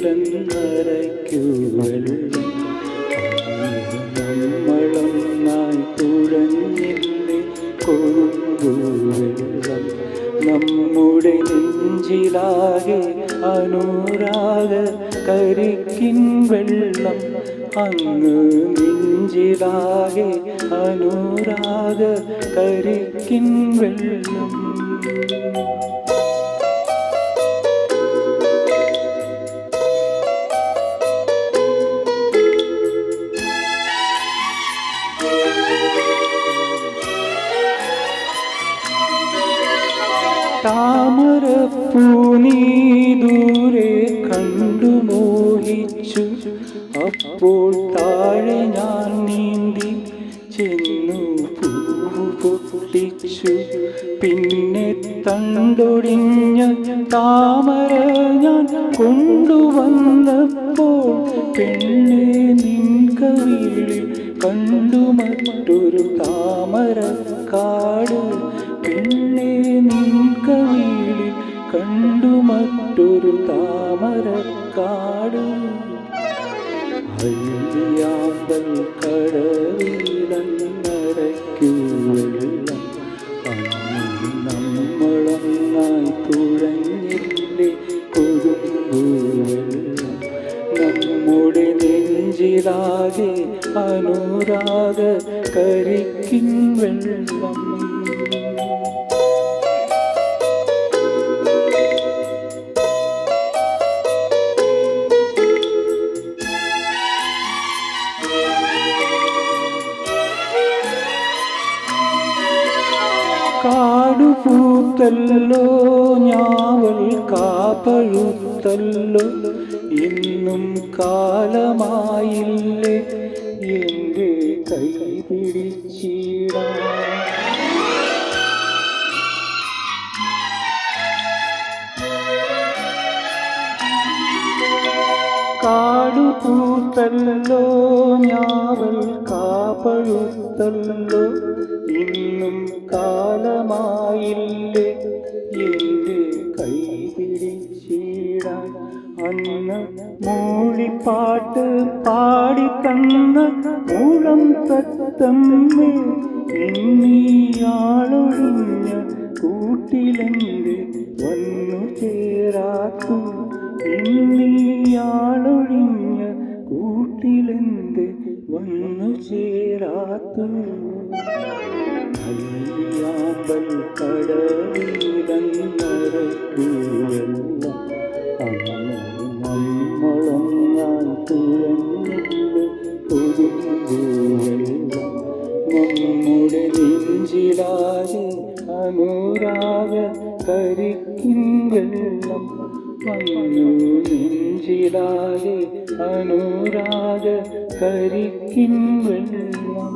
കടവിലെന്നരയ്ക്കു വെള്ളം നമ്മളൊന്നായി തുഴഞ്ഞില്ലേ കൊടുങ്കുവെള്ളം നമ്മുടെ നെഞ്ചിലാകെ അനുരാഗ കരിക്കിൻ വെള്ളം അങ്ങ് നെഞ്ചിലാകെ അനുരാഗ കരിക്കിൻ വെള്ളം താമരപ്പൂ നീ ദൂരെ കണ്ടു മോഹിച്ചു അപ്പോൾ താഴെ ഞാൻ നീന്തി ചെന്നു പൂവ് പൊട്ടിച്ചു പിന്നെ തണ്ടൊടിഞ്ഞ താമര ഞാൻ കൊണ്ടുവന്നപ്പോൾ പെണ്ണെ നിൻ കവിളിൽ കണ്ടു മറ്റൊരു താമരക്കാട് പെണ്ണെ നിൻ കവിളിൽ കണ്ടു മറ്റൊരു താമരക്കാട് അല്ലിയാമ്പൽ കടവിലെന്നരയ്ക്കു വെള്ളം അന്ന് നമ്മളൊന്നായി തുഴഞ്ഞില്ലേ കൊടുങ്കുവെള്ളം നമ്മുടെ നെഞ്ചിലാകെ അനുരാഗ കരിക്കിൻ വെള്ളം കാടുപൂത്തല്ലോ ഞാവൽ കാപ്പഴുത്തല്ലോ ഇന്നും കാലമായില്ലേ എൻ്റെ കൈ പിടിച്ചിടാൻ കാടുപൂത്തല്ലോ ഞാവൽ കാപ്പഴുത്തല്ലോ ഇന്നും കാലമായില്ലേ എൻ്റെ കൈ പിടിച്ചിടാൻ അന്ന് മൂളിപ്പാട്ട് പാടിത്തന്ന മൂളം തത്തമ്മേ ഇന്നീയാളൊഴിഞ്ഞ കൂട്ടിലെന്ത് വന്നു ചേരാത്തു ഇന്നീയാളൊഴിഞ്ഞ കൂട്ടിലെന്ത് വന്നു ചേരാത്തു അല്ലിയാമ്പൽ കടവിലെന്നരയ്ക്കു വെള്ളം അന്ന് നമ്മളൊന്നായി തുഴഞ്ഞില്ലേ കൊടുങ്കുവെള്ളം നമ്മുടെ നെഞ്ചിലാകെ അനുരാഗ കരിക്കിൻ വെള്ളം അന്നു നെഞ്ചിലാകെ അനുരാഗ കരിക്കിൻ വെള്ളം